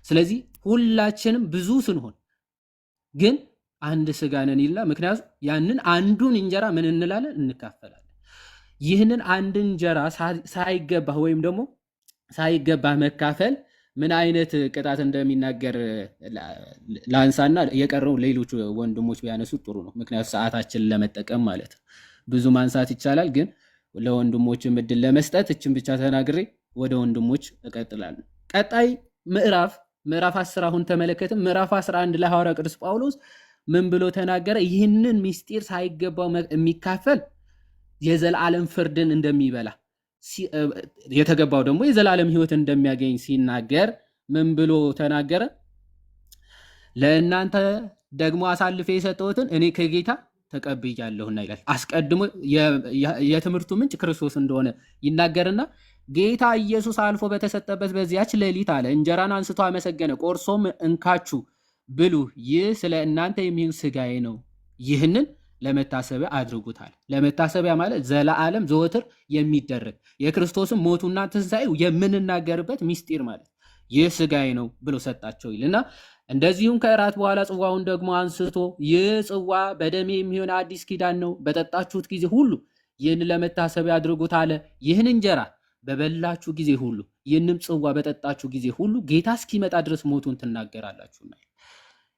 ስለዚህ ሁላችንም ብዙ ስንሆን ግን አንድ ስጋ ነን ይላል። ምክንያቱም ያንን አንዱን እንጀራ ምን እንላለን? እንካፈላለን። ይህንን አንድ እንጀራ ሳይገባህ ወይም ደግሞ ሳይገባህ መካፈል ምን አይነት ቅጣት እንደሚናገር ላንሳና የቀረው ሌሎች ወንድሞች ቢያነሱት ጥሩ ነው። ምክንያቱም ሰዓታችንን ለመጠቀም ማለት ነው። ብዙ ማንሳት ይቻላል፣ ግን ለወንድሞች እድል ለመስጠት እችን ብቻ ተናግሬ ወደ ወንድሞች እቀጥላለሁ። ቀጣይ ምዕራፍ 10 አሁን ተመለከትም። ምዕራፍ 11 ላይ ሐዋርያው ቅዱስ ጳውሎስ ምን ብሎ ተናገረ? ይህንን ምስጢር ሳይገባው የሚካፈል የዘላለም ፍርድን እንደሚበላ የተገባው ደግሞ የዘላለም ሕይወት እንደሚያገኝ ሲናገር ምን ብሎ ተናገረ? ለእናንተ ደግሞ አሳልፌ የሰጠሁትን እኔ ከጌታ ተቀብያለሁና ይላል። አስቀድሞ የትምህርቱ ምንጭ ክርስቶስ እንደሆነ ይናገርና ጌታ ኢየሱስ አልፎ በተሰጠበት በዚያች ሌሊት አለ እንጀራን አንስቶ አመሰገነ፣ ቆርሶም እንካችሁ ብሉ፣ ይህ ስለ እናንተ የሚሆን ሥጋዬ ነው፣ ይህንን ለመታሰቢያ አድርጉታል። ለመታሰቢያ ማለት ዘለዓለም ዘወትር የሚደረግ የክርስቶስን ሞቱና ትንሣኤው የምንናገርበት ምስጢር ማለት ይህ ሥጋዬ ነው ብሎ ሰጣቸው ይልና እንደዚሁም ከእራት በኋላ ጽዋውን ደግሞ አንስቶ ይህ ጽዋ በደሜ የሚሆን አዲስ ኪዳን ነው፣ በጠጣችሁት ጊዜ ሁሉ ይህን ለመታሰቢያ አድርጉት አለ። ይህን እንጀራ በበላችሁ ጊዜ ሁሉ ይህንም ጽዋ በጠጣችሁ ጊዜ ሁሉ ጌታ እስኪመጣ ድረስ ሞቱን ትናገራላችሁና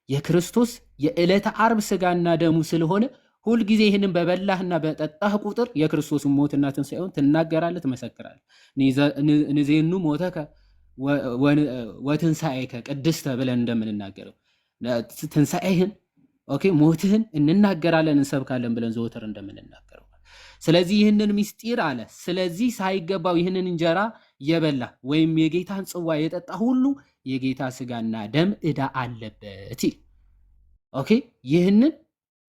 የክርስቶስ የዕለተ ዓርብ ሥጋና ደሙ ስለሆነ ሁልጊዜ ይህንን በበላህና በጠጣህ ቁጥር የክርስቶስን ሞትና ትንሣኤውን ትናገራለህ፣ ትመሰክራለህ። ንዜኑ ሞተከ ወትንሣኤከ ቅድስተ ብለን እንደምንናገረው ትንሣኤህን ሞትህን እንናገራለን እንሰብካለን ብለን ዘወትር እንደምንናገረው። ስለዚህ ይህንን ምስጢር አለ። ስለዚህ ሳይገባው ይህንን እንጀራ የበላ ወይም የጌታን ጽዋ የጠጣ ሁሉ የጌታ ሥጋና ደም ዕዳ አለበት ይል። ይህንን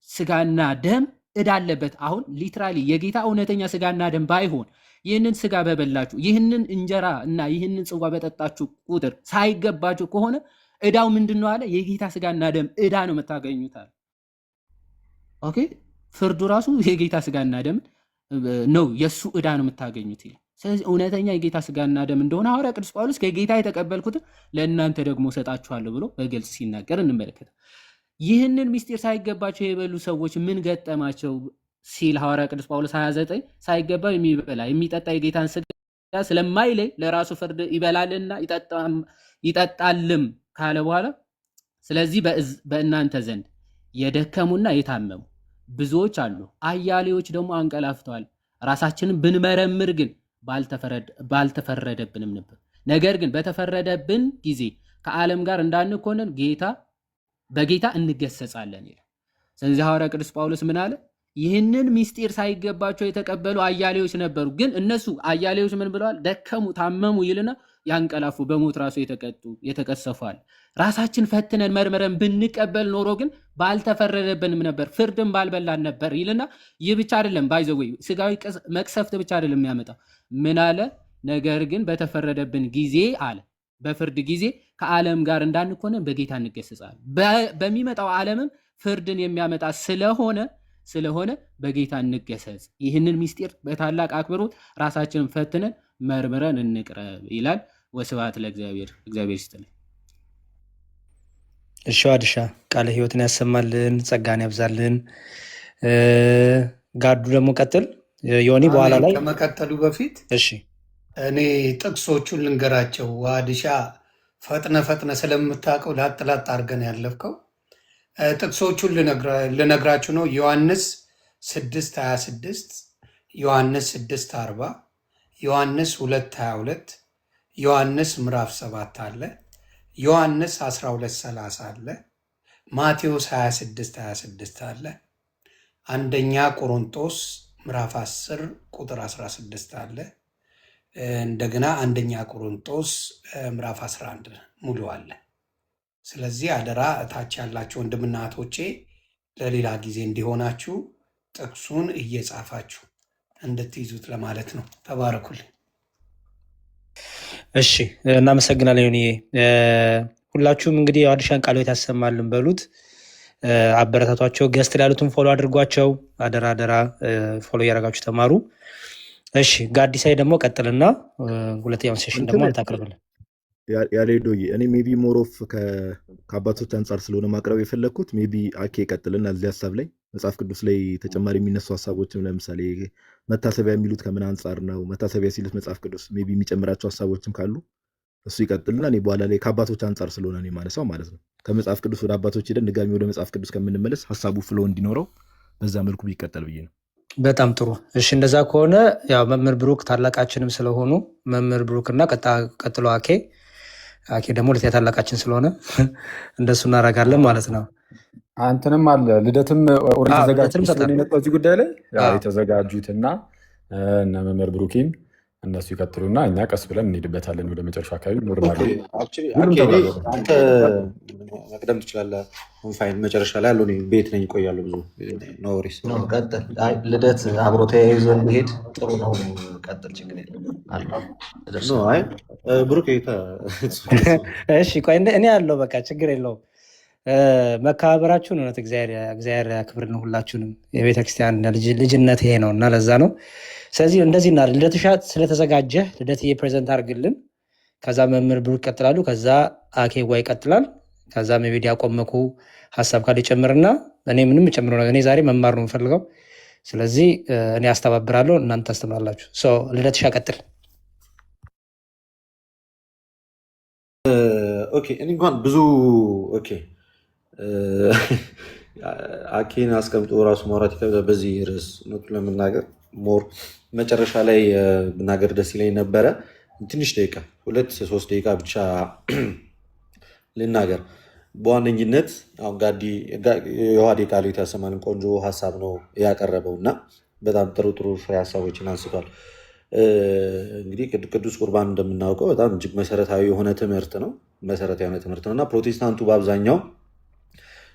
ሥጋና ደም ዕዳ አለበት። አሁን ሊትራሊ የጌታ እውነተኛ ሥጋና ደም ባይሆን ይህንን ሥጋ በበላችሁ ይህንን እንጀራ እና ይህንን ጽዋ በጠጣችሁ ቁጥር ሳይገባችሁ ከሆነ ዕዳው ምንድን ነው አለ? የጌታ ሥጋና ደም ዕዳ ነው የምታገኙታል። ፍርዱ ራሱ የጌታ ሥጋና ደም ነው፣ የእሱ ዕዳ ነው የምታገኙት ይላል። ስለዚህ እውነተኛ የጌታ ሥጋና ደም እንደሆነ ሐዋርያ ቅዱስ ጳውሎስ ከጌታ የተቀበልኩትን ለእናንተ ደግሞ ሰጣችኋለሁ ብሎ በግልጽ ሲናገር እንመለከታል። ይህንን ምስጢር ሳይገባቸው የበሉ ሰዎች ምን ገጠማቸው ሲል ሐዋርያ ቅዱስ ጳውሎስ 29 ሳይገባው የሚበላ የሚጠጣ የጌታን ሥጋ ስለማይለይ ለራሱ ፍርድ ይበላልና ይጠጣልም ካለ በኋላ ስለዚህ በእናንተ ዘንድ የደከሙና የታመሙ ብዙዎች አሉ፣ አያሌዎች ደግሞ አንቀላፍተዋል። ራሳችንን ብንመረምር ግን ባልተፈረደብንም ነበር። ነገር ግን በተፈረደብን ጊዜ ከዓለም ጋር እንዳንኮነን በጌታ እንገሰጻለን ይላል። ስለዚህ ሐዋርያ ቅዱስ ጳውሎስ ምን አለ? ይህንን ምስጢር ሳይገባቸው የተቀበሉ አያሌዎች ነበሩ። ግን እነሱ አያሌዎች ምን ብለዋል? ደከሙ፣ ታመሙ ይልና ያንቀላፉ፣ በሞት ራሱ የተቀሰፏል። ራሳችን ፈትነን መርመረን ብንቀበል ኖሮ ግን ባልተፈረደብንም ነበር፣ ፍርድን ባልበላን ነበር ይልና ይህ ብቻ አይደለም፣ ባይዘወይ ስጋዊ መቅሰፍት ብቻ አይደለም የሚያመጣው። ምን አለ? ነገር ግን በተፈረደብን ጊዜ አለ በፍርድ ጊዜ ከዓለም ጋር እንዳንኮነን በጌታ እንገሰጻለን። በሚመጣው ዓለምም ፍርድን የሚያመጣ ስለሆነ በጌታ እንገሰጽ። ይህንን ምስጢር በታላቅ አክብሮት ራሳችንን ፈትነን መርምረን እንቅረብ ይላል። ወስብሐት ለእግዚአብሔር። እግዚአብሔር ይስጥልኝ። እሺ አድሻ ቃለ ሕይወትን ያሰማልን፣ ጸጋን ያብዛልን። ጋዱ ደግሞ ቀጥል። ዮኒ በኋላ ላይ ከመቀጠሉ በፊት እሺ እኔ ጥቅሶቹን ልንገራቸው። ዋድሻ ፈጥነ ስለምታውቀው ላጥላጥ አድርገን ያለፍከው ጥቅሶቹን ልነግራችሁ ነው። ዮሐንስ 6:26፣ ዮሐንስ 6:40፣ ዮሐንስ 2:22፣ ዮሐንስ ምዕራፍ 7 አለ፣ ዮሐንስ 12:30 አለ፣ ማቴዎስ 26:26 አለ፣ አንደኛ ቆሮንቶስ ምዕራፍ 10 ቁጥር 16 አለ፣ እንደገና አንደኛ ቆሮንቶስ ምዕራፍ 11 ሙሉ አለ። ስለዚህ አደራ እታች ያላችሁ ወንድምና እህቶቼ ለሌላ ጊዜ እንዲሆናችሁ ጥቅሱን እየጻፋችሁ እንድትይዙት ለማለት ነው። ተባረኩልኝ። እሺ እናመሰግናለን ዮኒ። ሁላችሁም እንግዲህ የአዲሻን ቃለ ሕይወት ያሰማልን በሉት፣ አበረታቷቸው። ገስት ላሉትን ፎሎ አድርጓቸው። አደራ ፎሎ እያደረጋችሁ ተማሩ። እሺ ጋዲሳይ ደግሞ ቀጥልና ሁለተኛውን ሴሽን ደግሞ አንተ አቅርብልን። ያሬዶዬ እኔ ሜቢ ሞሮፍ ከአባቶች አንጻር ስለሆነ ማቅረብ የፈለግኩት ሜቢ አኬ ይቀጥልና እዚህ ሀሳብ ላይ መጽሐፍ ቅዱስ ላይ ተጨማሪ የሚነሱ ሀሳቦችም ለምሳሌ መታሰቢያ የሚሉት ከምን አንጻር ነው? መታሰቢያ ሲሉት መጽሐፍ ቅዱስ ሜቢ የሚጨምራቸው ሀሳቦችም ካሉ እሱ ይቀጥልና እኔ በኋላ ላይ ከአባቶች አንጻር ስለሆነ እኔ ማነሳው ማለት ነው። ከመጽሐፍ ቅዱስ ወደ አባቶች ሄደን ድጋሚ ወደ መጽሐፍ ቅዱስ ከምንመለስ ሀሳቡ ፍሎ እንዲኖረው በዛ መልኩ ቢቀጠል ብዬ ነው። በጣም ጥሩ። እሺ እንደዛ ከሆነ ያው መምህር ብሩክ ታላቃችንም ስለሆኑ መምህር ብሩክ እና ቀጥሎ አኬ ደግሞ ሁለተኛ ታላቃችን ስለሆነ እንደሱ እናደርጋለን ማለት ነው። አንተንም አለ ልደትም ኦሬዲ ተዘጋጁ ልደትም ስለሆነ ሰጣለሁ። የመጣው እዚህ ጉዳይ ላይ አዎ። የተዘጋጁትና እነ መምህር ብሩኪን እነሱ ይቀጥሉና እኛ ቀስ ብለን እንሄድበታለን ወደ መጨረሻ አካባቢ ኖርማል ሁሉም ተብሏል። አንተ መቅደም ትችላለህ። ፋይን መጨረሻ ላይ ያለው ቤት ነኝ እቆያለሁ። ብዙ ኖ ወሪስ ቀጥል። አይ ልደት አብሮ ተያይዞ ሄድ ጥሩ ነው። ቀጥል፣ ችግር የለም አልኩህ። ኖ እደርሳለሁ። አይ ብሩክ እሺ ቆይ እኔ ያለው በቃ ችግር የለውም። መከባበራችሁን እውነት እግዚአብሔር ያክብርን ሁላችሁንም። የቤተክርስቲያን ልጅነት ይሄ ነው እና ለዛ ነው። ስለዚህ እንደዚህ እና ልደትሻ ስለተዘጋጀህ ልደትዬ ፕሬዘንት አድርግልን። ከዛ መምህር ብሩክ ይቀጥላሉ። ከዛ አኬዋ ይቀጥላል። ከዛ ሜቢ ዲያቆን መኩ ሀሳብ ካለ ይጨምርና እኔ ምንም ጨምረው ነገር እኔ ዛሬ መማር ነው የምፈልገው። ስለዚህ እኔ አስተባብራለሁ፣ እናንተ ታስተምራላችሁ። ልደትሻ ቀጥል። ኦኬ እኔ እንኳን ብዙ ኦኬ አኬን አስቀምጦ ራሱ ማውራት ይከብዳል በዚህ ርዕስ። እውነቱን ለመናገር ሞር መጨረሻ ላይ ብናገር ደስ ይለኝ ነበረ። ትንሽ ደቂቃ 2-3 ደቂቃ ብቻ ልናገር። በዋነኝነት አሁን የውሃዴ ቃሉ ያሰማንን ቆንጆ ሀሳብ ነው ያቀረበው እና በጣም ጥሩ ጥሩ ፍሬ ሀሳቦችን አንስቷል። እንግዲህ ቅዱስ ቁርባን እንደምናውቀው በጣም እጅግ መሰረታዊ የሆነ ትምህርት ነው እና ፕሮቴስታንቱ በአብዛኛው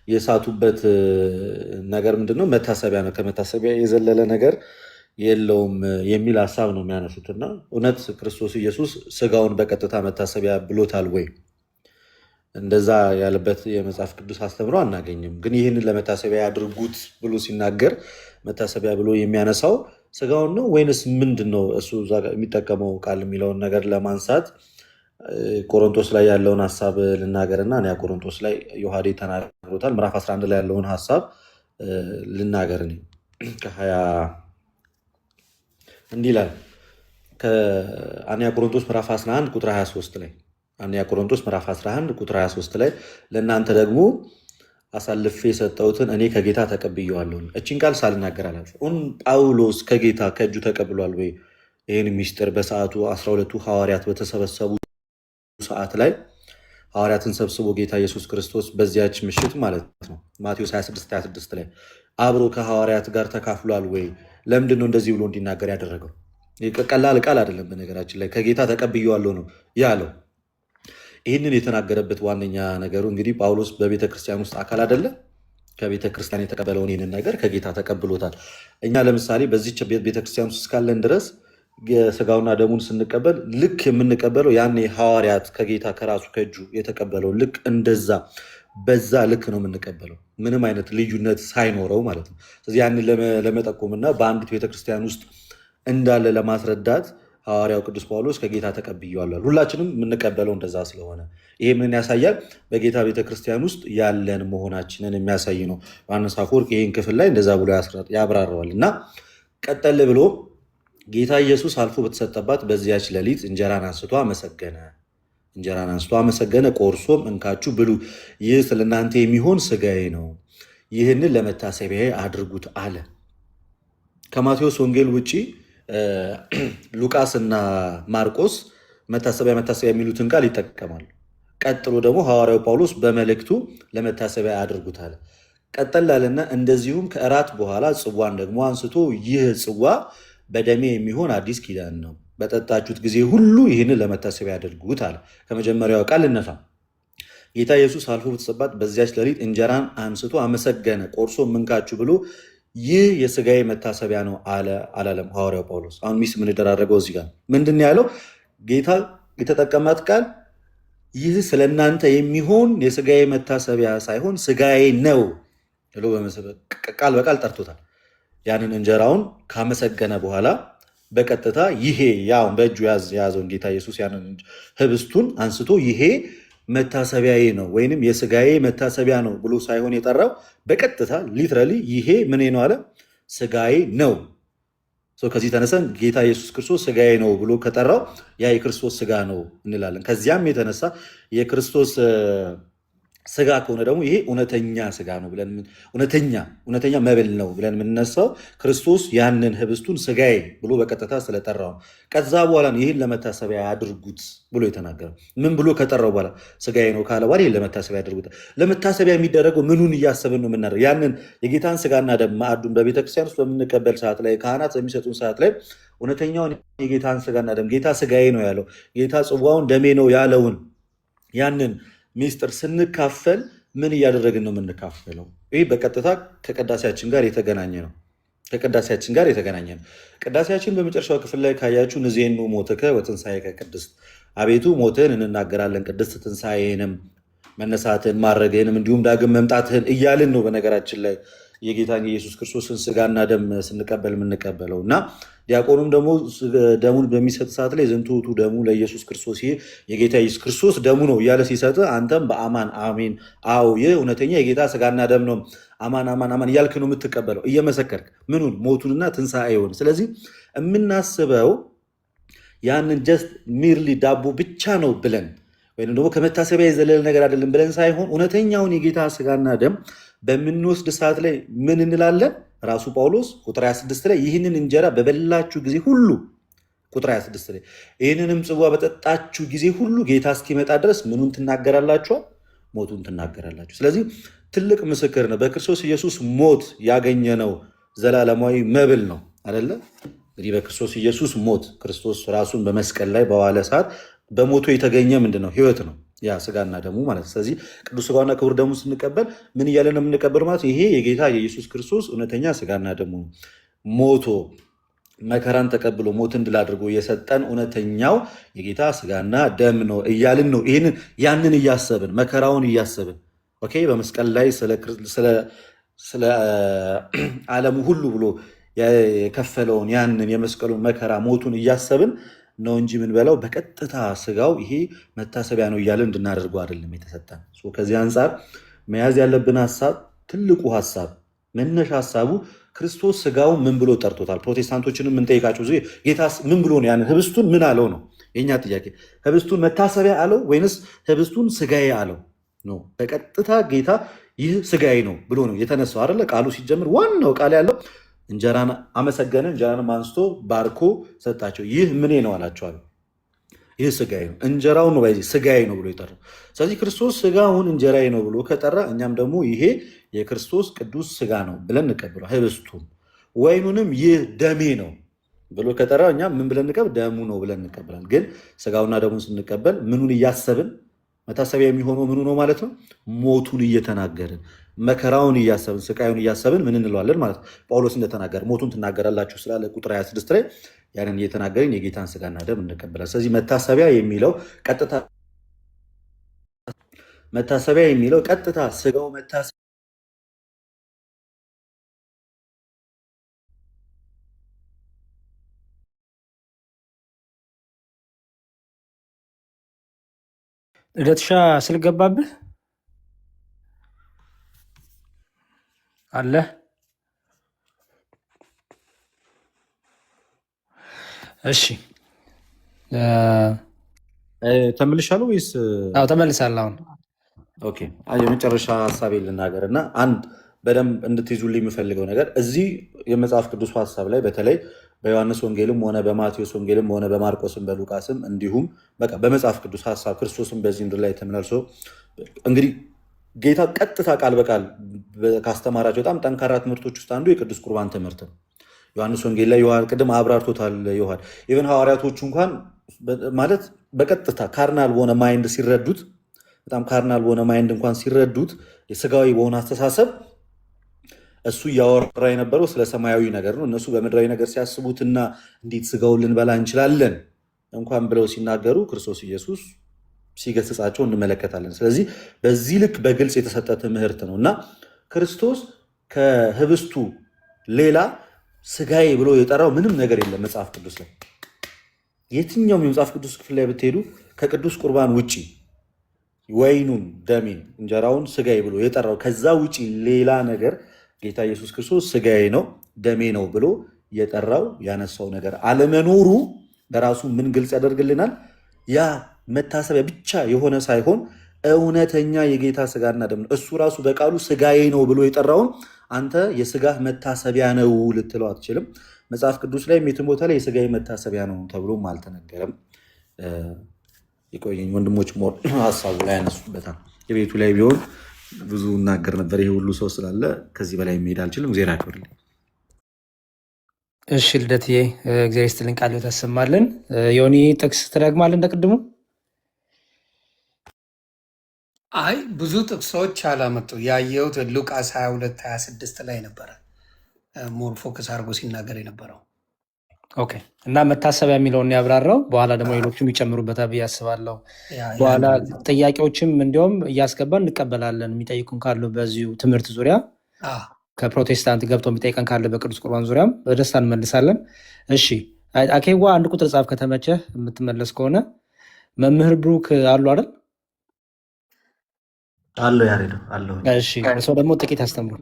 የሳቱበት ነገር ምንድነው? መታሰቢያ ነው። ከመታሰቢያ የዘለለ ነገር የለውም የሚል ሀሳብ ነው የሚያነሱት እና እውነት ክርስቶስ ኢየሱስ ስጋውን በቀጥታ መታሰቢያ ብሎታል ወይ? እንደዛ ያለበት የመጽሐፍ ቅዱስ አስተምሮ አናገኝም። ግን ይህንን ለመታሰቢያ ያድርጉት ብሎ ሲናገር መታሰቢያ ብሎ የሚያነሳው ስጋውን ነው ወይንስ ምንድን ነው እሱ የሚጠቀመው ቃል የሚለውን ነገር ለማንሳት ቆሮንቶስ ላይ ያለውን ሀሳብ ልናገርና እኔ ቆሮንቶስ ላይ ዮሐዴ ተናግሮታል። ምዕራፍ 11 ላይ ያለውን ሀሳብ ልናገር። ከ20 እንዲህ ይላል ከአንያ ቆሮንቶስ ምዕራፍ 11 ቁጥር 23 ላይ አንያ ቆሮንቶስ ምዕራፍ 11 ቁጥር 23 ላይ ለእናንተ ደግሞ አሳልፌ የሰጠሁትን እኔ ከጌታ ተቀብየዋለሁ። እችን ቃል ሳልናገር አላልፍም። ጳውሎስ ከጌታ ከእጁ ተቀብሏል ወይ? ይህን ሚስጥር በሰዓቱ 12ቱ ሐዋርያት በተሰበሰቡ ሰዓት ላይ ሐዋርያትን ሰብስቦ ጌታ ኢየሱስ ክርስቶስ በዚያች ምሽት ማለት ነው ማቴዎስ 26 ላይ አብሮ ከሐዋርያት ጋር ተካፍሏል ወይ? ለምንድን ነው እንደዚህ ብሎ እንዲናገር ያደረገው? ቀላል ቃል አይደለም። በነገራችን ላይ ከጌታ ተቀብየዋለሁ ነው ያለው። ይህንን የተናገረበት ዋነኛ ነገሩ እንግዲህ ጳውሎስ በቤተ ክርስቲያን ውስጥ አካል አይደለ? ከቤተ ክርስቲያን የተቀበለውን ይህንን ነገር ከጌታ ተቀብሎታል። እኛ ለምሳሌ በዚች ቤተክርስቲያን ውስጥ እስካለን ድረስ የስጋውና ደሙን ስንቀበል ልክ የምንቀበለው ያኔ ሐዋርያት ከጌታ ከራሱ ከእጁ የተቀበለው ልክ እንደዛ በዛ ልክ ነው የምንቀበለው፣ ምንም አይነት ልዩነት ሳይኖረው ማለት ነው። ስለዚህ ያንን ለመጠቆምና በአንዲት ቤተክርስቲያን ውስጥ እንዳለ ለማስረዳት ሐዋርያው ቅዱስ ጳውሎስ ከጌታ ተቀብየዋለሁ። ሁላችንም የምንቀበለው እንደዛ ስለሆነ ይሄ ምን ያሳያል? በጌታ ቤተክርስቲያን ውስጥ ያለን መሆናችንን የሚያሳይ ነው። ዮሐንስ አፈወርቅ ይህን ክፍል ላይ እንደዛ ብሎ ያብራረዋል እና ቀጠል ብሎ ጌታ ኢየሱስ አልፎ በተሰጠባት በዚያች ሌሊት እንጀራን አንስቶ አመሰገነ፣ ቆርሶም እንካችሁ ብሉ፣ ይህ ስለ እናንተ የሚሆን ስጋዬ ነው፣ ይህንን ለመታሰቢያዬ አድርጉት አለ። ከማቴዎስ ወንጌል ውጭ ሉቃስ እና ማርቆስ መታሰቢያ የሚሉትን ቃል ይጠቀማሉ። ቀጥሎ ደግሞ ሐዋርያው ጳውሎስ በመልእክቱ ለመታሰቢያ አድርጉት አለ። ቀጠል አለና እንደዚሁም ከእራት በኋላ ጽዋን ደግሞ አንስቶ ይህ ጽዋ በደሜ የሚሆን አዲስ ኪዳን ነው፣ በጠጣችሁት ጊዜ ሁሉ ይህንን ለመታሰቢያ አድርጉት አለ። ከመጀመሪያው ቃል እነሳ ጌታ ኢየሱስ አልፎ በተሰጠባት በዚያች ሌሊት እንጀራን አንስቶ አመሰገነ፣ ቆርሶ እንካችሁ ብሎ ይህ የስጋዬ መታሰቢያ ነው አላለም ሐዋርያው ጳውሎስ። አሁን ሚስ የምንደራረገው እዚህ ጋር ምንድን ያለው? ጌታ የተጠቀማት ቃል ይህ ስለ እናንተ የሚሆን የስጋዬ መታሰቢያ ሳይሆን ስጋዬ ነው ብሎ ቃል በቃል ጠርቶታል። ያንን እንጀራውን ካመሰገነ በኋላ በቀጥታ ይሄ ያው በእጁ የያዘውን ጌታ ኢየሱስ ያንን ህብስቱን አንስቶ ይሄ መታሰቢያዬ ነው ወይንም የስጋዬ መታሰቢያ ነው ብሎ ሳይሆን የጠራው በቀጥታ ሊትራሊ ይሄ ምን ነው አለ፣ ስጋዬ ነው። ከዚህ ተነሰን ጌታ ኢየሱስ ክርስቶስ ስጋዬ ነው ብሎ ከጠራው ያ የክርስቶስ ስጋ ነው እንላለን። ከዚያም የተነሳ የክርስቶስ ስጋ ከሆነ ደግሞ ይሄ እውነተኛ ስጋ ነው ብለን እውነተኛ መብል ነው ብለን የምንነሳው ክርስቶስ ያንን ህብስቱን ስጋዬ ብሎ በቀጥታ ስለጠራው። ከዛ በኋላ ይህን ለመታሰቢያ ያድርጉት ብሎ የተናገረው። ምን ብሎ ከጠራው በኋላ ስጋዬ ነው ካለ በኋላ ይህን ለመታሰቢያ ያድርጉት። ለመታሰቢያ የሚደረገው ምኑን እያሰብን ነው የምናደርገው? ያንን የጌታን ስጋና ደም ማዕዱን በቤተክርስቲያን ውስጥ በምንቀበል ሰዓት ላይ ካህናት በሚሰጡን ሰዓት ላይ እውነተኛውን የጌታን ስጋና ደም ጌታ ስጋዬ ነው ያለው ጌታ ጽዋውን ደሜ ነው ያለውን ያንን ሚስጥር ስንካፈል ምን እያደረግን ነው የምንካፈለው? ይህ በቀጥታ ከቅዳሴያችን ጋር የተገናኘ ነው። ቅዳሴያችን በመጨረሻው ክፍል ላይ ካያችሁ ንዜኑ ሞትከ ወትንሣኤከ ቅድስት፣ አቤቱ ሞትህን እንናገራለን ቅድስት ትንሣኤንም መነሳትህን ማድረግህንም እንዲሁም ዳግም መምጣትህን እያልን ነው። በነገራችን ላይ የጌታን የኢየሱስ ክርስቶስን ስጋና ደም ስንቀበል የምንቀበለው እና ዲያቆኑም ደግሞ ደሙን በሚሰጥ ሰዓት ላይ ዝንቱ ውእቱ ደሙ ለኢየሱስ ክርስቶስ፣ ይህ የጌታ ኢየሱስ ክርስቶስ ደሙ ነው እያለ ሲሰጥ አንተም በአማን አሜን፣ አዎ ይህ እውነተኛ የጌታ ስጋና ደም ነው፣ አማን አማን አማን እያልክ ነው የምትቀበለው፣ እየመሰከርክ ምኑን ሞቱንና ትንሣኤውን። ስለዚህ የምናስበው ያንን ጀስት ሚርሊ ዳቦ ብቻ ነው ብለን ወይም ደግሞ ከመታሰቢያ የዘለለ ነገር አይደለም ብለን ሳይሆን እውነተኛውን የጌታ ስጋና ደም በምንወስድ ሰዓት ላይ ምን እንላለን? ራሱ ጳውሎስ ቁጥር 26 ላይ ይህንን እንጀራ በበላችሁ ጊዜ ሁሉ፣ ቁጥር 26 ላይ ይህንንም ጽዋ በጠጣችሁ ጊዜ ሁሉ ጌታ እስኪመጣ ድረስ ምኑን ትናገራላችሁ? ሞቱን ትናገራላችሁ። ስለዚህ ትልቅ ምስክር ነው። በክርስቶስ ኢየሱስ ሞት ያገኘነው ዘላለማዊ መብል ነው አይደለ? እንግዲህ በክርስቶስ ኢየሱስ ሞት ክርስቶስ ራሱን በመስቀል ላይ በዋለ ሰዓት በሞቱ የተገኘ ምንድን ነው? ህይወት ነው፣ ያ ስጋና ደሙ ማለት። ስለዚህ ቅዱስ ስጋና ክቡር ደሙ ስንቀበል ምን እያለ ነው የምንቀበል ማለት? ይሄ የጌታ የኢየሱስ ክርስቶስ እውነተኛ ስጋና ደሙ ሞቶ መከራን ተቀብሎ ሞትን ድል አድርጎ የሰጠን እውነተኛው የጌታ ስጋና ደም ነው እያልን ነው። ያንን እያሰብን መከራውን እያሰብን ኦኬ፣ በመስቀል ላይ ስለ ዓለሙ ሁሉ ብሎ የከፈለውን ያንን የመስቀሉን መከራ ሞቱን እያሰብን ነው እንጂ የምንበላው በቀጥታ ስጋው ይሄ መታሰቢያ ነው እያለን እንድናደርገው አይደለም የተሰጠን። ከዚህ አንጻር መያዝ ያለብን ሀሳብ ትልቁ ሀሳብ መነሻ ሀሳቡ ክርስቶስ ስጋውን ምን ብሎ ጠርቶታል? ፕሮቴስታንቶችንም የምንጠይቃቸው ጌታ ምን ብሎ ነው ያንን ህብስቱን ምን አለው ነው የኛ ጥያቄ። ህብስቱን መታሰቢያ አለው ወይንስ ህብስቱን ስጋዬ አለው ነው? በቀጥታ ጌታ ይህ ስጋዬ ነው ብሎ ነው የተነሳው አይደለ? ቃሉ ሲጀምር ዋናው ቃል ያለው እንጀራን አመሰገነ፣ እንጀራንም አንስቶ ባርኮ ሰጣቸው። ይህ ምኔ ነው አላቸዋል። ይህ ስጋዬ ነው። እንጀራውን ነው ባይዚ ስጋዬ ነው ብሎ የጠራው። ስለዚህ ክርስቶስ ስጋውን እንጀራዬ ነው ብሎ ከጠራ እኛም ደግሞ ይሄ የክርስቶስ ቅዱስ ስጋ ነው ብለን እንቀበለው። ህብስቱን ወይኑንም ይህ ደሜ ነው ብሎ ከጠራ እኛም ምን ብለን እንቀበል? ደሙ ነው ብለን እንቀበላለን። ግን ስጋውና ደሙን ስንቀበል ምኑን እያሰብን መታሰቢያ የሚሆነው ምኑ ነው ማለት ነው? ሞቱን እየተናገርን መከራውን እያሰብን ስቃዩን እያሰብን ምን እንለዋለን ማለት ነው? ጳውሎስ እንደተናገረ ሞቱን ትናገራላችሁ ስላለ ቁጥር 26 ላይ ያንን እየተናገርን የጌታን ስጋና ደም እንቀበላለን። ስለዚህ መታሰቢያ የሚለው ቀጥታ ስጋው መታሰቢያ ልደትሻ ስልገባብህ አለ። እሺ ተመልሻለሁ ወይስ? አዎ ተመልሳለሁ። አሁን ኦኬ፣ የመጨረሻ ሀሳቤ ልናገር እና አንድ በደንብ እንድትይዙልኝ የምፈልገው ነገር እዚህ የመጽሐፍ ቅዱስ ሀሳብ ላይ በተለይ በዮሐንስ ወንጌልም ሆነ በማቴዎስ ወንጌልም ሆነ በማርቆስም በሉቃስም እንዲሁም በቃ በመጽሐፍ ቅዱስ ሀሳብ ክርስቶስም በዚህ ምድር ላይ ተመላልሶ እንግዲህ ጌታ ቀጥታ ቃል በቃል ካስተማራቸው በጣም ጠንካራ ትምህርቶች ውስጥ አንዱ የቅዱስ ቁርባን ትምህርት ነው። ዮሐንስ ወንጌል ላይ ቅድም አብራርቶታል ዮሐን። ኢቨን ሐዋርያቶቹ እንኳን ማለት በቀጥታ ካርናል በሆነ ማይንድ ሲረዱት በጣም ካርናል በሆነ ማይንድ እንኳን ሲረዱት የስጋዊ በሆነ አስተሳሰብ እሱ እያወራ የነበረው ስለ ሰማያዊ ነገር ነው። እነሱ በምድራዊ ነገር ሲያስቡትና እንዴት ስጋውን ልንበላ እንችላለን እንኳን ብለው ሲናገሩ ክርስቶስ ኢየሱስ ሲገስጻቸው እንመለከታለን። ስለዚህ በዚህ ልክ በግልጽ የተሰጠ ትምህርት ነው እና ክርስቶስ ከህብስቱ ሌላ ስጋዬ ብሎ የጠራው ምንም ነገር የለም መጽሐፍ ቅዱስ ላይ። የትኛውም የመጽሐፍ ቅዱስ ክፍል ላይ ብትሄዱ ከቅዱስ ቁርባን ውጪ ወይኑን፣ ደሜን፣ እንጀራውን ስጋዬ ብሎ የጠራው ከዛ ውጪ ሌላ ነገር ጌታ ኢየሱስ ክርስቶስ ስጋዬ ነው ደሜ ነው ብሎ የጠራው ያነሳው ነገር አለመኖሩ በራሱ ምን ግልጽ ያደርግልናል? ያ መታሰቢያ ብቻ የሆነ ሳይሆን እውነተኛ የጌታ ስጋና ደም ነው። እሱ ራሱ በቃሉ ስጋዬ ነው ብሎ የጠራውን አንተ የስጋህ መታሰቢያ ነው ልትለው አትችልም። መጽሐፍ ቅዱስ ላይ የትም ቦታ ላይ የስጋዬ መታሰቢያ ነው ተብሎም አልተነገረም። የቆየኝ ወንድሞች ሞር ሀሳቡ ላይ ያነሱበታል። የቤቱ ላይ ቢሆን ብዙ እናገር ነበር። ይሄ ሁሉ ሰው ስላለ ከዚህ በላይ መሄድ አልችልም። ዜና ያክብርልኝ። እሺ ልደትዬ እግዚአብሔር ይስጥልን፣ ቃል ታሰማልን። ዮኒ ጥቅስ ትደግማለህ እንደ ቅድሙ? አይ ብዙ ጥቅሶች አላመጡ። ያየሁት ሉቃስ 22:26 ላይ ነበረ ሞር ፎከስ አድርጎ ሲናገር የነበረው። ኦኬ። እና መታሰቢያ የሚለውን ያብራራው። በኋላ ደግሞ ሌሎችም ይጨምሩበታል ብዬ አስባለሁ። በኋላ ጥያቄዎችም እንዲሁም እያስገባን እንቀበላለን። የሚጠይቁን ካሉ በዚሁ ትምህርት ዙሪያ ከፕሮቴስታንት ገብቶ የሚጠይቀን ካለ በቅዱስ ቁርባን ዙሪያም በደስታ እንመልሳለን። እሺ አኬዋ አንድ ቁጥር ጻፍ ከተመቸህ የምትመለስ ከሆነ። መምህር ብሩክ አሉ አይደል? አለው ያሬዶ አለው። እሺ ሰው ደግሞ ጥቂት አስተምሩ።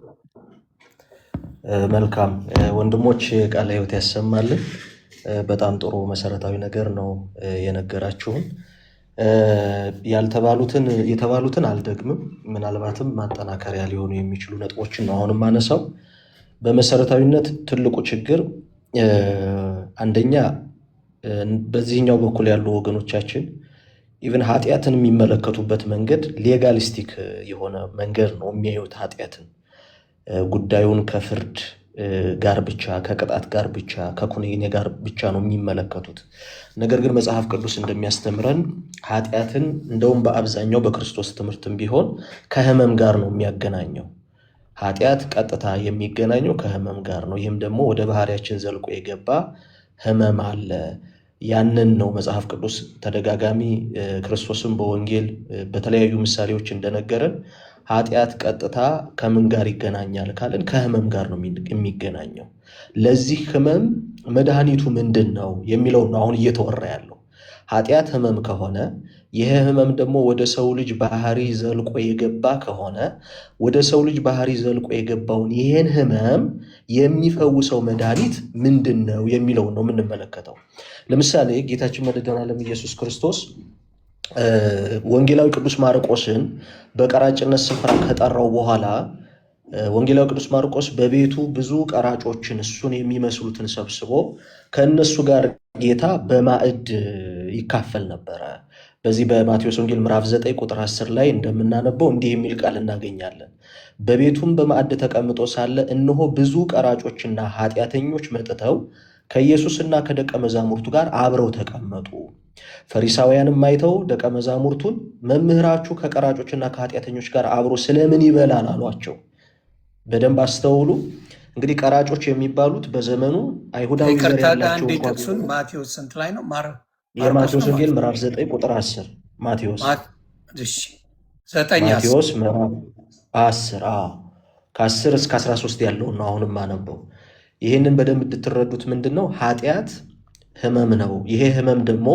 መልካም ወንድሞች ቃለ ሕይወት ያሰማልን። በጣም ጥሩ መሰረታዊ ነገር ነው የነገራችሁን። የተባሉትን አልደግምም። ምናልባትም ማጠናከሪያ ሊሆኑ የሚችሉ ነጥቦችን ነው አሁንም ማነሳው። በመሰረታዊነት ትልቁ ችግር አንደኛ በዚህኛው በኩል ያሉ ወገኖቻችን ኢቨን ኃጢአትን የሚመለከቱበት መንገድ ሌጋሊስቲክ የሆነ መንገድ ነው የሚያዩት። ኃጢአትን ጉዳዩን ከፍርድ ጋር ብቻ ከቅጣት ጋር ብቻ ከኩነኔ ጋር ብቻ ነው የሚመለከቱት። ነገር ግን መጽሐፍ ቅዱስ እንደሚያስተምረን ኃጢአትን እንደውም በአብዛኛው በክርስቶስ ትምህርትም ቢሆን ከህመም ጋር ነው የሚያገናኘው። ኃጢአት ቀጥታ የሚገናኘው ከህመም ጋር ነው። ይህም ደግሞ ወደ ባህሪያችን ዘልቆ የገባ ህመም አለ። ያንን ነው መጽሐፍ ቅዱስ ተደጋጋሚ ክርስቶስም በወንጌል በተለያዩ ምሳሌዎች እንደነገረን ኃጢአት ቀጥታ ከምን ጋር ይገናኛል ካልን ከህመም ጋር ነው የሚገናኘው። ለዚህ ህመም መድኃኒቱ ምንድን ነው የሚለው ነው አሁን እየተወራ ያለው። ኃጢአት ህመም ከሆነ ይሄ ህመም ደግሞ ወደ ሰው ልጅ ባህሪ ዘልቆ የገባ ከሆነ ወደ ሰው ልጅ ባህሪ ዘልቆ የገባውን ይሄን ህመም የሚፈውሰው መድኃኒት ምንድን ነው የሚለው ነው የምንመለከተው። ለምሳሌ ጌታችን መድኃኔዓለም ኢየሱስ ክርስቶስ ወንጌላዊ ቅዱስ ማርቆስን በቀራጭነት ስፍራ ከጠራው በኋላ ወንጌላዊ ቅዱስ ማርቆስ በቤቱ ብዙ ቀራጮችን እሱን የሚመስሉትን ሰብስቦ ከእነሱ ጋር ጌታ በማዕድ ይካፈል ነበረ። በዚህ በማቴዎስ ወንጌል ምዕራፍ 9 ቁጥር 10 ላይ እንደምናነበው እንዲህ የሚል ቃል እናገኛለን። በቤቱም በማዕድ ተቀምጦ ሳለ እነሆ ብዙ ቀራጮችና ኃጢአተኞች መጥተው ከኢየሱስና ከደቀ መዛሙርቱ ጋር አብረው ተቀመጡ። ፈሪሳውያንም አይተው ደቀ መዛሙርቱን መምህራችሁ ከቀራጮችና ከኃጢአተኞች ጋር አብሮ ስለምን ይበላል አሏቸው። በደንብ አስተውሉ። እንግዲህ ቀራጮች የሚባሉት በዘመኑ አይሁዳዊ ዘር ያላቸው ጥቅሱን ማቴዎስ ስንት ላይ ነው? የማቴዎስ ወንጌል ምዕራፍ 9 ቁጥር 10 ማቴዎስ ምዕራፍ 10 ከ10 እስከ 13 ያለውን ነው አሁንም አነበው። ይህንን በደንብ እንድትረዱት ምንድን ነው ኃጢአት ህመም ነው። ይሄ ህመም ደግሞ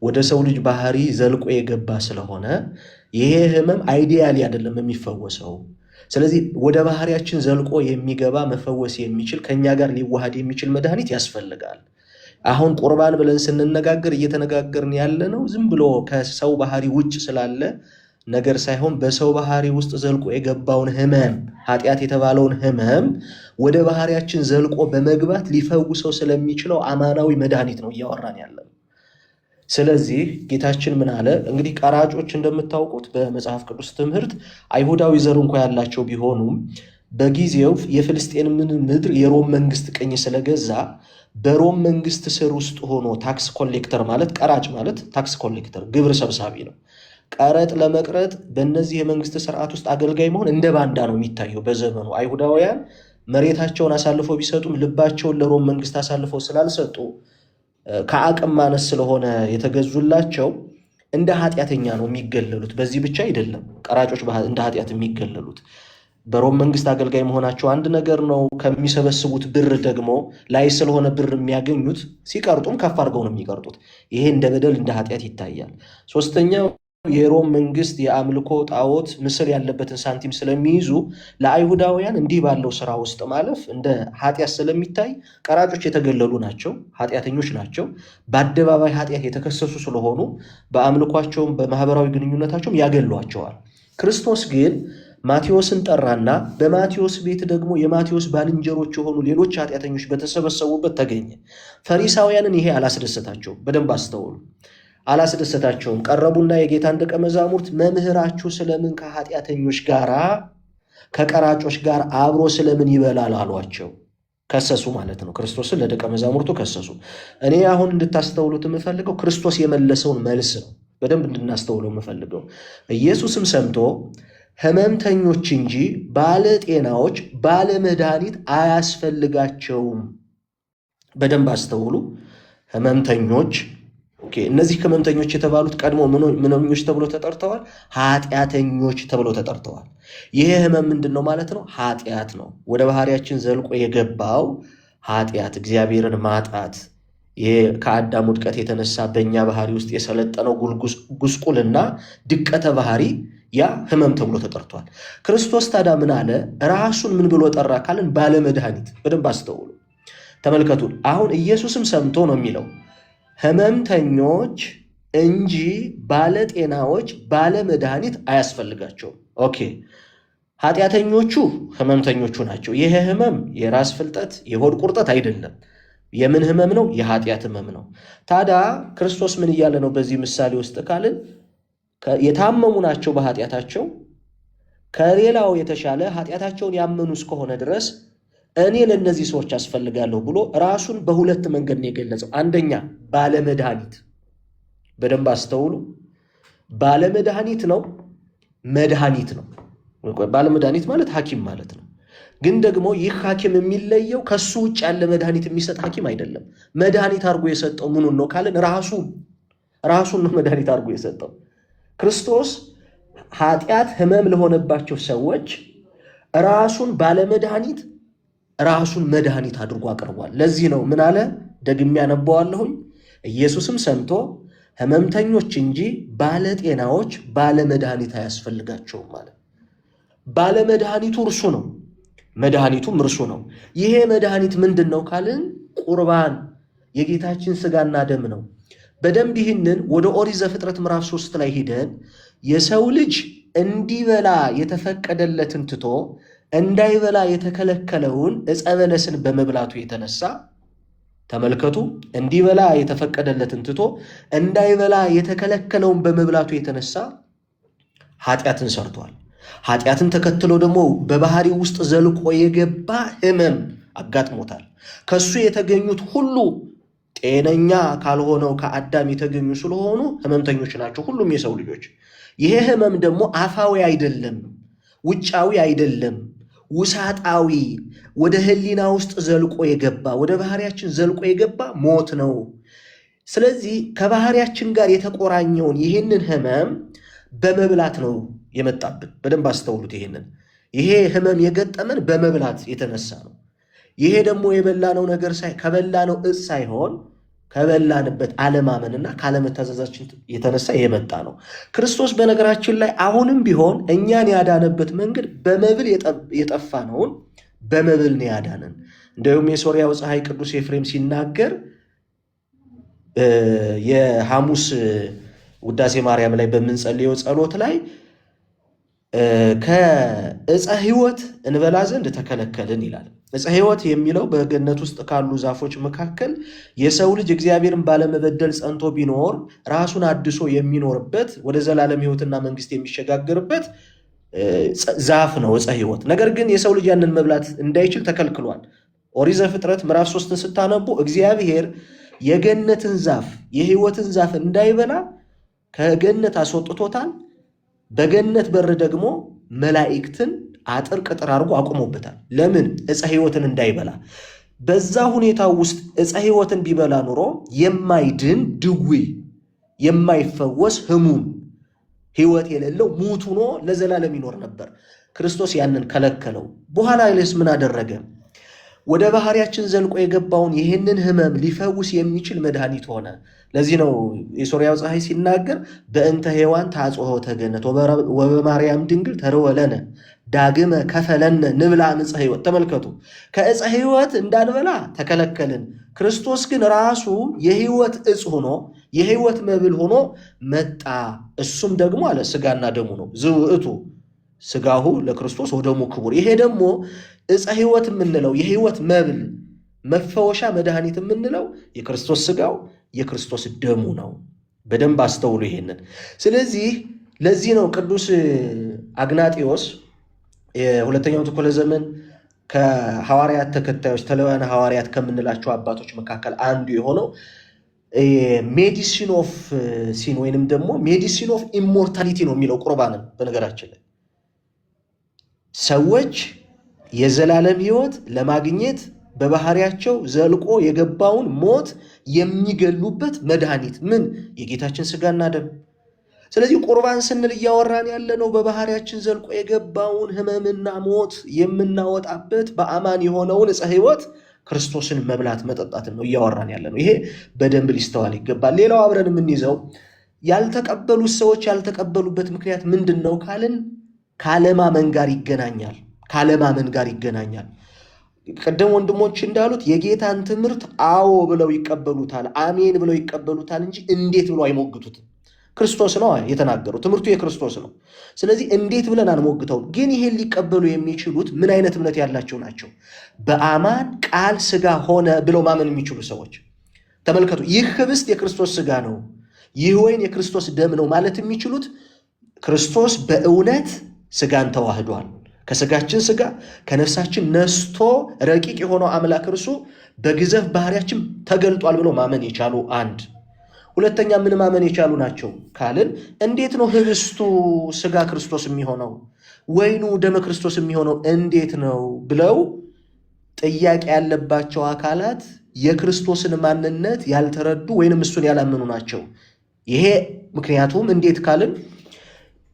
ወደ ሰው ልጅ ባህሪ ዘልቆ የገባ ስለሆነ ይሄ ህመም አይዲያሊ አይደለም የሚፈወሰው። ስለዚህ ወደ ባህሪያችን ዘልቆ የሚገባ መፈወስ የሚችል ከኛ ጋር ሊዋሃድ የሚችል መድኃኒት ያስፈልጋል። አሁን ቁርባን ብለን ስንነጋገር እየተነጋገርን ያለ ነው ዝም ብሎ ከሰው ባህሪ ውጭ ስላለ ነገር ሳይሆን በሰው ባህሪ ውስጥ ዘልቆ የገባውን ህመም ኃጢአት የተባለውን ህመም ወደ ባህሪያችን ዘልቆ በመግባት ሊፈውሰው ስለሚችለው አማናዊ መድኃኒት ነው እያወራን ያለን። ስለዚህ ጌታችን ምን አለ? እንግዲህ ቀራጮች እንደምታውቁት በመጽሐፍ ቅዱስ ትምህርት አይሁዳዊ ዘር እንኳ ያላቸው ቢሆኑም በጊዜው የፍልስጤን ምድር የሮም መንግስት ቅኝ ስለገዛ በሮም መንግስት ስር ውስጥ ሆኖ ታክስ ኮሌክተር ማለት ቀራጭ ማለት ታክስ ኮሌክተር ግብር ሰብሳቢ ነው። ቀረጥ ለመቅረጥ በእነዚህ የመንግስት ስርዓት ውስጥ አገልጋይ መሆን እንደ ባንዳ ነው የሚታየው። በዘመኑ አይሁዳውያን መሬታቸውን አሳልፈው ቢሰጡም ልባቸውን ለሮም መንግስት አሳልፈው ስላልሰጡ ከአቅም ማነስ ስለሆነ የተገዙላቸው እንደ ኃጢአተኛ ነው የሚገለሉት። በዚህ ብቻ አይደለም ቀራጮች እንደ ኃጢአት የሚገለሉት። በሮም መንግስት አገልጋይ መሆናቸው አንድ ነገር ነው። ከሚሰበስቡት ብር ደግሞ ላይ ስለሆነ ብር የሚያገኙት ሲቀርጡም ከፍ አድርገው ነው የሚቀርጡት። ይሄ እንደ በደል እንደ ኃጢአት ይታያል። ሶስተኛው የሮም መንግስት የአምልኮ ጣዖት ምስል ያለበትን ሳንቲም ስለሚይዙ ለአይሁዳውያን እንዲህ ባለው ስራ ውስጥ ማለፍ እንደ ኃጢአት ስለሚታይ ቀራጮች የተገለሉ ናቸው፣ ኃጢአተኞች ናቸው። በአደባባይ ኃጢአት የተከሰሱ ስለሆኑ በአምልኳቸውም በማህበራዊ ግንኙነታቸውም ያገሏቸዋል። ክርስቶስ ግን ማቴዎስን ጠራና በማቴዎስ ቤት ደግሞ የማቴዎስ ባልንጀሮች የሆኑ ሌሎች ኃጢአተኞች በተሰበሰቡበት ተገኘ። ፈሪሳውያንን ይሄ አላስደሰታቸውም። በደንብ አስተውሉ። አላስደሰታቸውም። ቀረቡና የጌታን ደቀ መዛሙርት መምህራችሁ ስለምን ከኃጢአተኞች ጋር ከቀራጮች ጋር አብሮ ስለምን ይበላል አሏቸው። ከሰሱ ማለት ነው። ክርስቶስን ለደቀ መዛሙርቱ ከሰሱ። እኔ አሁን እንድታስተውሉት የምፈልገው ክርስቶስ የመለሰውን መልስ ነው። በደንብ እንድናስተውለው የምፈልገው ኢየሱስም ሰምቶ ሕመምተኞች እንጂ ባለጤናዎች ባለመድኃኒት አያስፈልጋቸውም። በደንብ አስተውሉ። ሕመምተኞች እነዚህ ሕመምተኞች የተባሉት ቀድሞ ምኖኞች ተብሎ ተጠርተዋል? ኃጢአተኞች ተብሎ ተጠርተዋል። ይሄ ሕመም ምንድን ነው ማለት ነው? ኃጢአት ነው። ወደ ባህሪያችን ዘልቆ የገባው ኃጢአት፣ እግዚአብሔርን ማጣት፣ ይሄ ከአዳም ውድቀት የተነሳ በእኛ ባህሪ ውስጥ የሰለጠነው ጉስቁልና ድቀተ ባህሪ፣ ያ ሕመም ተብሎ ተጠርቷል። ክርስቶስ ታዲያ ምን አለ? ራሱን ምን ብሎ ጠራ ካልን ባለመድኃኒት። በደንብ አስተውሉ፣ ተመልከቱ። አሁን ኢየሱስም ሰምቶ ነው የሚለው ሕመምተኞች እንጂ ባለጤናዎች ባለመድኃኒት አያስፈልጋቸውም። ኦኬ፣ ኃጢአተኞቹ ሕመምተኞቹ ናቸው። ይሄ ሕመም የራስ ፍልጠት የሆድ ቁርጠት አይደለም። የምን ሕመም ነው? የኃጢአት ሕመም ነው። ታዲያ ክርስቶስ ምን እያለ ነው በዚህ ምሳሌ ውስጥ ካልን የታመሙ ናቸው በኃጢአታቸው፣ ከሌላው የተሻለ ኃጢአታቸውን ያመኑ እስከሆነ ድረስ እኔ ለእነዚህ ሰዎች አስፈልጋለሁ ብሎ ራሱን በሁለት መንገድ ነው የገለጸው። አንደኛ ባለመድኃኒት። በደንብ አስተውሉ። ባለመድኃኒት ነው፣ መድኃኒት ነው። ባለመድኃኒት ማለት ሐኪም ማለት ነው። ግን ደግሞ ይህ ሐኪም የሚለየው ከሱ ውጭ ያለ መድኃኒት የሚሰጥ ሐኪም አይደለም። መድኃኒት አድርጎ የሰጠው ምኑን ነው ካልን ራሱን ነው መድኃኒት አድርጎ የሰጠው። ክርስቶስ ኃጢአት ሕመም ለሆነባቸው ሰዎች ራሱን ባለመድኃኒት ራሱን መድኃኒት አድርጎ አቅርቧል። ለዚህ ነው ምን አለ? ደግሜ ያነበዋለሁኝ። ኢየሱስም ሰምቶ ሕመምተኞች እንጂ ባለጤናዎች ባለመድኃኒት አያስፈልጋቸውም ማለት። ባለመድኃኒቱ እርሱ ነው፣ መድኃኒቱም እርሱ ነው። ይሄ መድኃኒት ምንድን ነው ካልን ቁርባን፣ የጌታችን ስጋና ደም ነው። በደንብ ይህንን ወደ ኦሪት ዘፍጥረት ምዕራፍ 3 ላይ ሂደን የሰው ልጅ እንዲበላ የተፈቀደለትን ትቶ እንዳይበላ የተከለከለውን ዕፀ በለስን በመብላቱ የተነሳ ተመልከቱ፣ እንዲበላ የተፈቀደለትን ትቶ እንዳይበላ የተከለከለውን በመብላቱ የተነሳ ኃጢአትን ሰርቷል። ኃጢአትን ተከትሎ ደግሞ በባህሪ ውስጥ ዘልቆ የገባ ሕመም አጋጥሞታል። ከሱ የተገኙት ሁሉ ጤነኛ ካልሆነው ከአዳም የተገኙ ስለሆኑ ሕመምተኞች ናቸው ሁሉም የሰው ልጆች። ይሄ ሕመም ደግሞ አፋዊ አይደለም፣ ውጫዊ አይደለም፣ ውሳጣዊ፣ ወደ ህሊና ውስጥ ዘልቆ የገባ ወደ ባህሪያችን ዘልቆ የገባ ሞት ነው። ስለዚህ ከባህሪያችን ጋር የተቆራኘውን ይህንን ሕመም በመብላት ነው የመጣብን። በደንብ አስተውሉት። ይሄ ሕመም የገጠመን በመብላት የተነሳ ነው። ይሄ ደግሞ የበላነው ነገር ከበላነው ዕፅ ሳይሆን ከበላንበት አለማመንና ካለመታዘዛችን የተነሳ የመጣ ነው። ክርስቶስ በነገራችን ላይ አሁንም ቢሆን እኛን ያዳነበት መንገድ በመብል የጠፋነውን በመብል ነው ያዳነን። እንዲሁም የሶርያው ፀሐይ ቅዱስ ኤፍሬም ሲናገር የሐሙስ ውዳሴ ማርያም ላይ በምንጸልየው ጸሎት ላይ ከዕፀ ሕይወት እንበላ ዘንድ ተከለከልን ይላል። ዕፀ ሕይወት የሚለው በገነት ውስጥ ካሉ ዛፎች መካከል የሰው ልጅ እግዚአብሔርን ባለመበደል ጸንቶ ቢኖር ራሱን አድሶ የሚኖርበት ወደ ዘላለም ሕይወትና መንግስት የሚሸጋገርበት ዛፍ ነው ዕፀ ሕይወት። ነገር ግን የሰው ልጅ ያንን መብላት እንዳይችል ተከልክሏል። ኦሪት ዘፍጥረት ምዕራፍ 3ን ስታነቡ እግዚአብሔር የገነትን ዛፍ የሕይወትን ዛፍ እንዳይበላ ከገነት አስወጥቶታል። በገነት በር ደግሞ መላእክትን አጥር ቅጥር አድርጎ አቁሞበታል። ለምን? ዕፀ ሕይወትን እንዳይበላ። በዛ ሁኔታ ውስጥ ዕፀ ሕይወትን ቢበላ ኑሮ የማይድን ድዊ፣ የማይፈወስ ህሙም፣ ሕይወት የሌለው ሙት ሆኖ ለዘላለም ይኖር ነበር። ክርስቶስ ያንን ከለከለው። በኋላ ይልስ ምን አደረገ? ወደ ባህሪያችን ዘልቆ የገባውን ይህንን ህመም ሊፈውስ የሚችል መድኃኒት ሆነ። ለዚህ ነው የሶርያው ፀሐይ ሲናገር በእንተ ሔዋን ታጽሖ ተገነት ወበማርያም ድንግል ተርወለነ ዳግመ ከፈለነ ንብላ ዕፀ ሕይወት። ተመልከቱ፣ ከዕፀ ሕይወት እንዳንበላ ተከለከልን። ክርስቶስ ግን ራሱ የህይወት ዕፅ ሆኖ የህይወት መብል ሆኖ መጣ። እሱም ደግሞ አለ ስጋና ደሙ ነው። ዝውእቱ ስጋሁ ለክርስቶስ ወደሙ ክቡር። ይሄ ደግሞ ዕፀ ሕይወት የምንለው የህይወት መብል መፈወሻ መድኃኒት የምንለው የክርስቶስ ስጋው የክርስቶስ ደሙ ነው። በደንብ አስተውሉ ይሄንን። ስለዚህ ለዚህ ነው ቅዱስ አግናጢዮስ የሁለተኛው ክፍለ ዘመን ከሐዋርያት ተከታዮች ተለዋና ሐዋርያት ከምንላቸው አባቶች መካከል አንዱ የሆነው ሜዲሲን ኦፍ ሲን ወይንም ደግሞ ሜዲሲን ኦፍ ኢሞርታሊቲ ነው የሚለው ቁርባንን። በነገራችን ላይ ሰዎች የዘላለም ህይወት ለማግኘት በባህሪያቸው ዘልቆ የገባውን ሞት የሚገሉበት መድኃኒት ምን? የጌታችን ስጋና ደም። ስለዚህ ቁርባን ስንል እያወራን ያለነው በባህሪያችን ዘልቆ የገባውን ህመምና ሞት የምናወጣበት በአማን የሆነውን ዕፀ ሕይወት ክርስቶስን መብላት መጠጣትን ነው እያወራን ያለነው። ይሄ በደንብ ሊስተዋል ይገባል። ሌላው አብረን የምንይዘው ያልተቀበሉት ሰዎች ያልተቀበሉበት ምክንያት ምንድን ነው ካልን ካለማመን ጋር ይገናኛል። ካለማመን ጋር ይገናኛል። ቀደም ወንድሞች እንዳሉት የጌታን ትምህርት አዎ ብለው ይቀበሉታል፣ አሜን ብለው ይቀበሉታል እንጂ እንዴት ብለው አይሞግቱትም። ክርስቶስ ነው የተናገረው፣ ትምህርቱ የክርስቶስ ነው። ስለዚህ እንዴት ብለን አንሞግተውም። ግን ይሄን ሊቀበሉ የሚችሉት ምን አይነት እምነት ያላቸው ናቸው? በአማን ቃል ስጋ ሆነ ብለው ማመን የሚችሉ ሰዎች። ተመልከቱ፣ ይህ ህብስት የክርስቶስ ስጋ ነው፣ ይህ ወይን የክርስቶስ ደም ነው ማለት የሚችሉት ክርስቶስ በእውነት ስጋን ተዋህዷል፣ ከስጋችን ስጋ ከነፍሳችን ነስቶ ረቂቅ የሆነው አምላክ እርሱ በግዘፍ ባህሪያችን ተገልጧል ብለው ማመን የቻሉ አንድ። ሁለተኛ ምን ማመን የቻሉ ናቸው ካልን እንዴት ነው ህብስቱ ስጋ ክርስቶስ የሚሆነው ወይኑ ደመ ክርስቶስ የሚሆነው እንዴት ነው ብለው ጥያቄ ያለባቸው አካላት የክርስቶስን ማንነት ያልተረዱ ወይንም እሱን ያላመኑ ናቸው። ይሄ ምክንያቱም እንዴት ካልን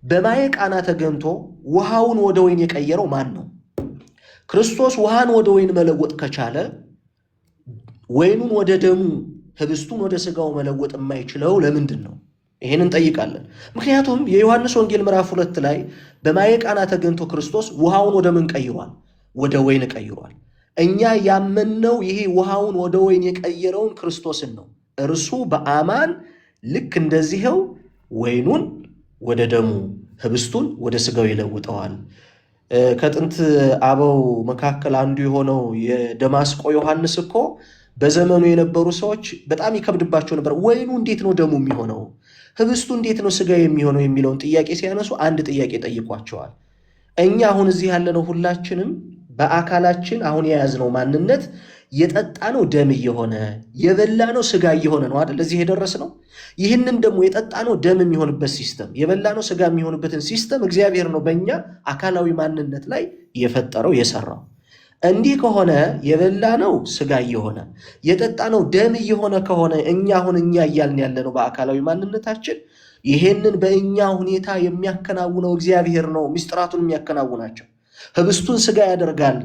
በማየ ቃና ተገንቶ ውሃውን ወደ ወይን የቀየረው ማን ነው? ክርስቶስ ውሃን ወደ ወይን መለወጥ ከቻለ ወይኑን ወደ ደሙ ህብስቱን ወደ ስጋው መለወጥ የማይችለው ለምንድን ነው? ይሄን እንጠይቃለን። ምክንያቱም የዮሐንስ ወንጌል ምዕራፍ 2 ላይ በማየ ቃና ተገንቶ ክርስቶስ ውሃውን ወደ ምን ቀይሯል? ወደ ወይን ቀይሯል። እኛ ያመንነው ይሄ ውሃውን ወደ ወይን የቀየረውን ክርስቶስን ነው። እርሱ በአማን ልክ እንደዚህው ወይኑን ወደ ደሙ ህብስቱን ወደ ስጋው ይለውጠዋል። ከጥንት አበው መካከል አንዱ የሆነው የደማስቆ ዮሐንስ እኮ በዘመኑ የነበሩ ሰዎች በጣም ይከብድባቸው ነበር። ወይኑ እንዴት ነው ደሙ የሚሆነው? ህብስቱ እንዴት ነው ስጋ የሚሆነው? የሚለውን ጥያቄ ሲያነሱ አንድ ጥያቄ ጠይቋቸዋል። እኛ አሁን እዚህ ያለነው ሁላችንም በአካላችን አሁን የያዝነው ማንነት የጠጣነው ደም እየሆነ የበላነው ስጋ እየሆነ ነው አይደል? እዚህ የደረስነው። ይህንን ደግሞ የጠጣነው ደም የሚሆንበት ሲስተም የበላነው ስጋ የሚሆንበትን ሲስተም እግዚአብሔር ነው በእኛ አካላዊ ማንነት ላይ የፈጠረው የሰራው። እንዲህ ከሆነ የበላነው ስጋ እየሆነ የጠጣነው ደም እየሆነ ከሆነ እኛ እያልን ያለነው በአካላዊ ማንነታችን ይሄንን በእኛ ሁኔታ የሚያከናውነው እግዚአብሔር ነው። ምስጢራቱን የሚያከናውናቸው ህብስቱን ስጋ ያደርጋል፣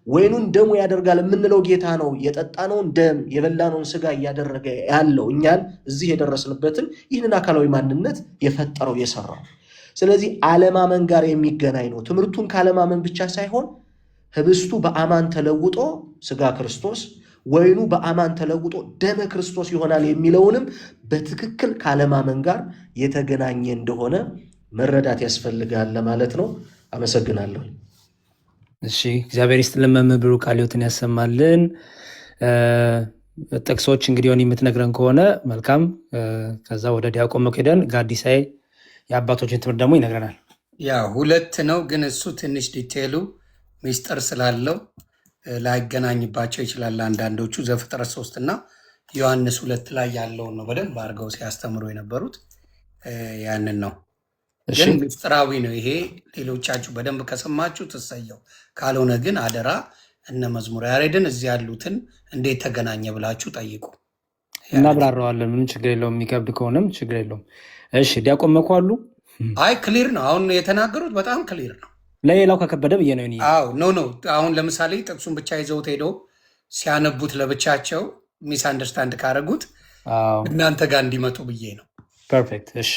ወይኑን ደሙ ያደርጋል የምንለው ጌታ ነው። የጠጣነውን ደም የበላነውን ስጋ እያደረገ ያለው እኛን እዚህ የደረስንበትን ይህንን አካላዊ ማንነት የፈጠረው የሰራው። ስለዚህ አለማመን ጋር የሚገናኝ ነው። ትምህርቱን ካለማመን ብቻ ሳይሆን ህብስቱ በአማን ተለውጦ ስጋ ክርስቶስ፣ ወይኑ በአማን ተለውጦ ደመ ክርስቶስ ይሆናል የሚለውንም በትክክል ካለማመን ጋር የተገናኘ እንደሆነ መረዳት ያስፈልጋል ለማለት ነው። አመሰግናለሁ። እሺ፣ እግዚአብሔር ይስጥልን። መምህር ቃለ ሕይወትን ያሰማልን። ጥቅሶች እንግዲህ ሆን የምትነግረን ከሆነ መልካም። ከዛ ወደ ዲያቆን መክደን ጋዲሳይ የአባቶችን ትምህርት ደግሞ ይነግረናል። ያ ሁለት ነው፣ ግን እሱ ትንሽ ዲቴሉ ሚስጥር ስላለው ላይገናኝባቸው ይችላል። አንዳንዶቹ ዘፍጥረት 3 እና ዮሐንስ 2 ላይ ያለውን ነው በደንብ አድርገው ሲያስተምሩ የነበሩት። ያንን ነው፣ ግን ሚስጥራዊ ነው ይሄ። ሌሎቻችሁ በደንብ ከሰማችሁ ትሰየው፣ ካልሆነ ግን አደራ እነ መዝሙረ ያሬድን እዚህ ያሉትን እንዴት ተገናኘ ብላችሁ ጠይቁ፣ እናብራራዋለን። ምንም ችግር የለውም። የሚከብድ ከሆነም ችግር የለውም። እሺ፣ ዲያቆን መኩ አሉ። አይ ክሊር ነው፣ አሁን የተናገሩት በጣም ክሊር ነው። ለሌላው ከከበደ ብዬ ነው። አዎ ኖ አሁን ለምሳሌ ጥቅሱን ብቻ ይዘውት ሄደው ሲያነቡት ለብቻቸው ሚስ አንደርስታንድ ካደረጉት እናንተ ጋር እንዲመጡ ብዬ ነው። ፐርፌክት። እሺ